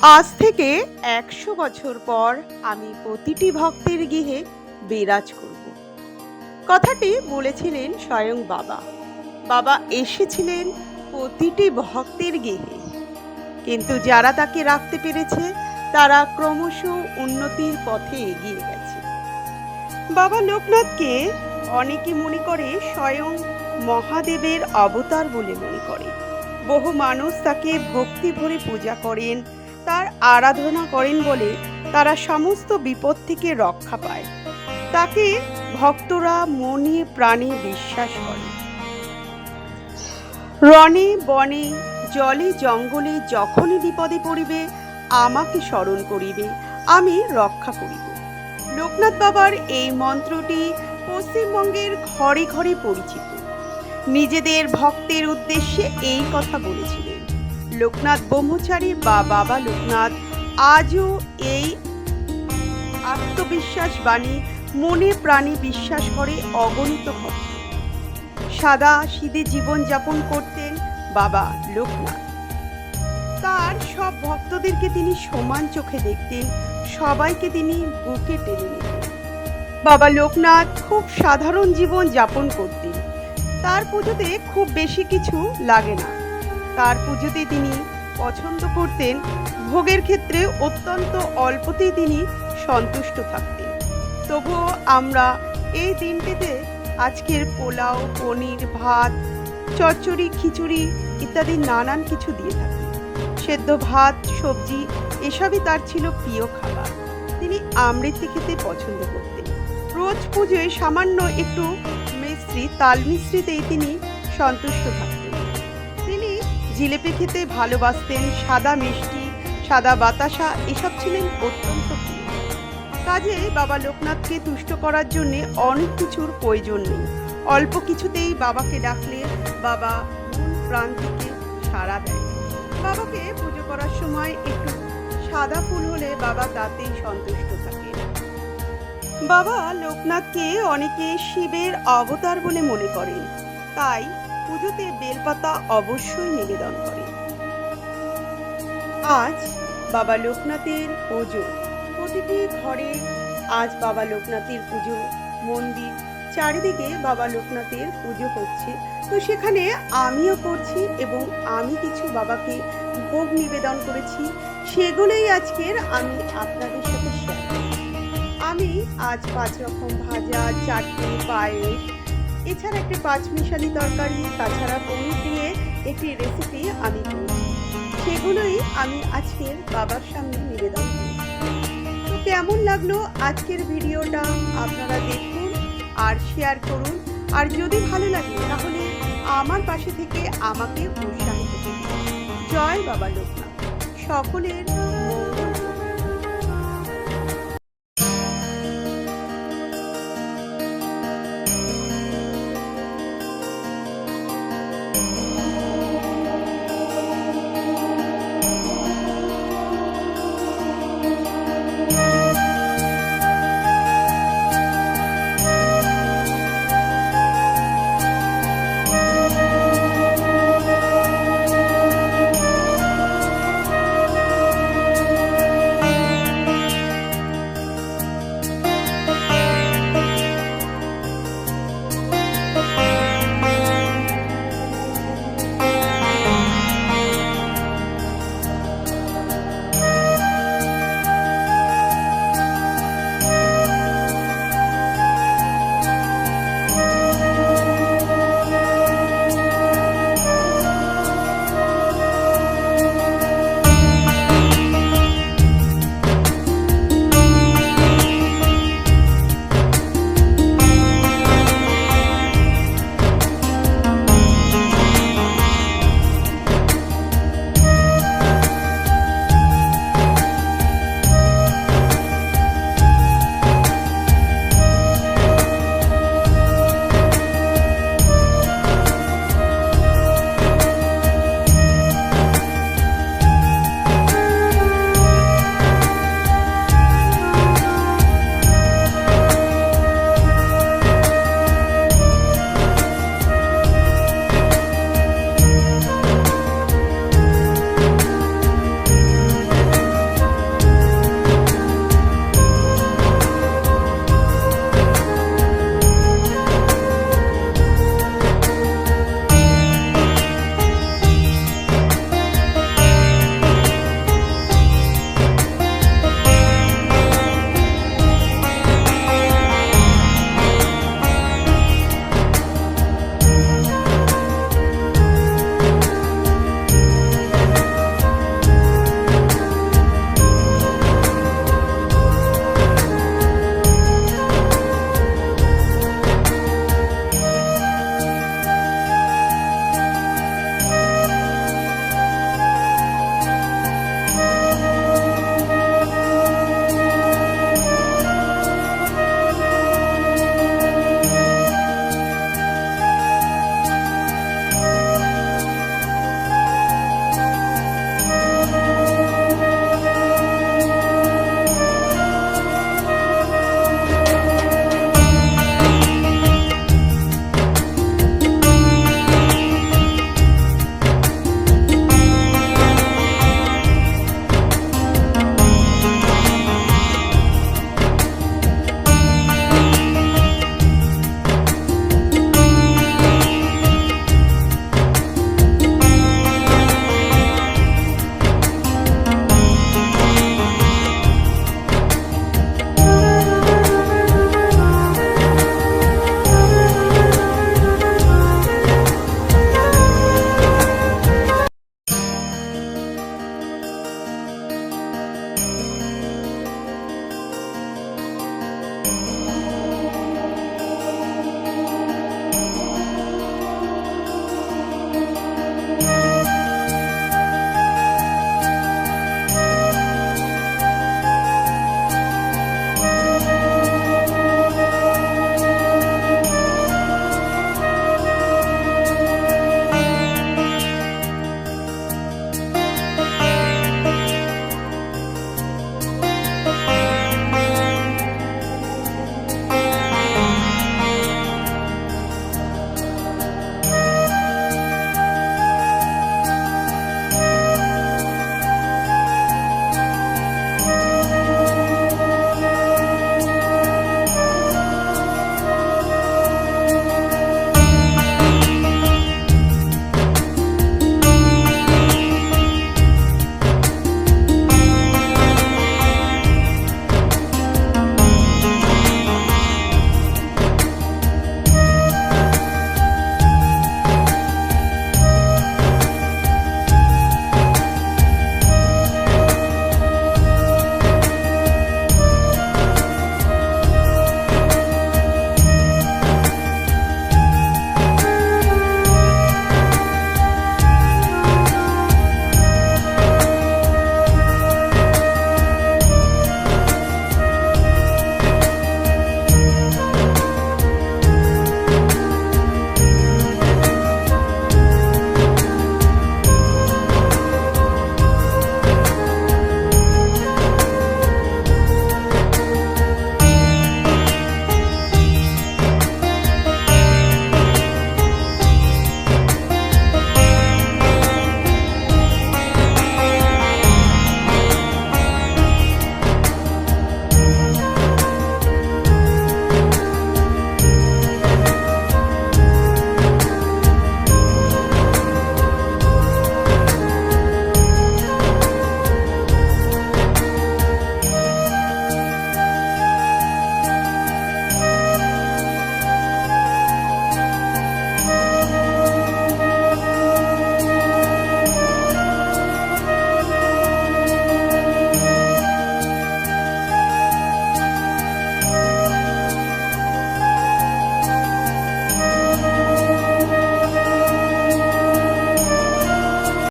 আজ থেকে ১০০ বছর পর আমি প্রতিটি ভক্তের গৃহে বিরাজ করব। কথাটি বলেছিলেন স্বয়ং বাবা। বাবা এসেছিলেন প্রতিটি ভক্তের গৃহে, কিন্তু যারা তাকে রাখতে পেরেছে তারা ক্রমশ উন্নতির পথে এগিয়ে গেছে। বাবা লোকনাথকে অনেকে মনে করে স্বয়ং মহাদেবের অবতার বলে মনে করে। বহু মানুষ তাকে ভক্তি ভরে পূজা করেন, তার আরাধনা করেন বলে তারা সমস্ত বিপদ থেকে রক্ষা পায়। তাকে ভক্তরা মনে প্রাণে বিশ্বাস করে। রণে বনে জলে জঙ্গলে যখনই বিপদে পড়িবে আমাকে স্মরণ করিবে, আমি রক্ষা করিব। লোকনাথ বাবার এই মন্ত্রটি পশ্চিমবঙ্গের ঘরে ঘরে পরিচিত। নিজেদের ভক্তের উদ্দেশ্যে এই কথা বলেছিলেন লোকনাথ ব্রহ্মচারী বা বাবা লোকনাথ। আজও এই আত্মবিশ্বাস বাণী মনে প্রাণে বিশ্বাস করে অগণিত ভক্ত। সাদা সিধে জীবনযাপন করতেন বাবা লোকনাথ। তার সব ভক্তদেরকে তিনি সমান চোখে দেখতেন, সবাইকে তিনি বুকে টেনে নিতেন। বাবা লোকনাথ খুব সাধারণ জীবন যাপন করতেন। তার পুজোতে খুব বেশি কিছু লাগে না। তার পুজোতে তিনি পছন্দ করতেন ভোগের ক্ষেত্রে অত্যন্ত অল্পতেই তিনি সন্তুষ্ট থাকতেন। তবুও আমরা এই দিনটিতে আজকের পোলাও, পনির, ভাত, চচ্চড়ি, খিচুড়ি ইত্যাদি নানান কিছু দিয়ে থাকি। সেদ্ধ ভাত, সবজি এসবই তার ছিল প্রিয় খাবার। তিনি আমৃতি খেতে পছন্দ করতেন। রোজ পুজোয় সামান্য একটু মিশ্রি, তাল মিশ্রিতেই তিনি সন্তুষ্ট থাকতেন। তিনি জিলেপি খেতে ভালোবাসতেন। সাদা মিষ্টি, সাদা বাতাসা এসব ছিলেন অত্যন্ত প্রিয়। কাজে বাবা লোকনাথকে তুষ্ট করার জন্য অনেক কিছুর প্রয়োজন নেই। অল্প কিছুতেই বাবাকে ডাকলে বাবা মন প্রাণ থেকে সাড়া দেয়। বাবাকে পুজো করার সময় একটু সাদা ফুল হলে বাবা তাতেই সন্তুষ্ট থাকেন। বাবা লোকনাথকে অনেকে শিবের অবতার বলে মনে করেন, তাই পুজোতে বেলপাতা অবশ্যই নিবেদন করে। আজ বাবা লোকনাথের পুজো প্রতিটি ঘরে। আজ বাবা লোকনাথের পুজো, মন্দির চারিদিকে বাবা লোকনাথের পুজো হচ্ছে। তো সেখানে আমিও করছি এবং আমি কিছু বাবাকে ভোগ নিবেদন করেছি, সেগুলোই আজকের আমি আপনাদের সাথে শেয়ার করছি। আমি আজ 5 রকম ভাজা, চাটনি, পায়েস, এছাড়া একটি 5 মিশালি তরকারি, তাছাড়া পনির দিয়ে একটি রেসিপি আমি করেছি। সেগুলোই আমি আজকের বাবার সামনে নিবেদন করি। তো কেমন লাগলো আজকের ভিডিওটা আপনারা দেখুন আর শেয়ার করুন। আর যদি ভালো লাগে তাহলে আমার পাশে থেকে আমাকে উৎসাহিত করুন। জয় বাবা লোকনাথ। সকলের মঙ্গল।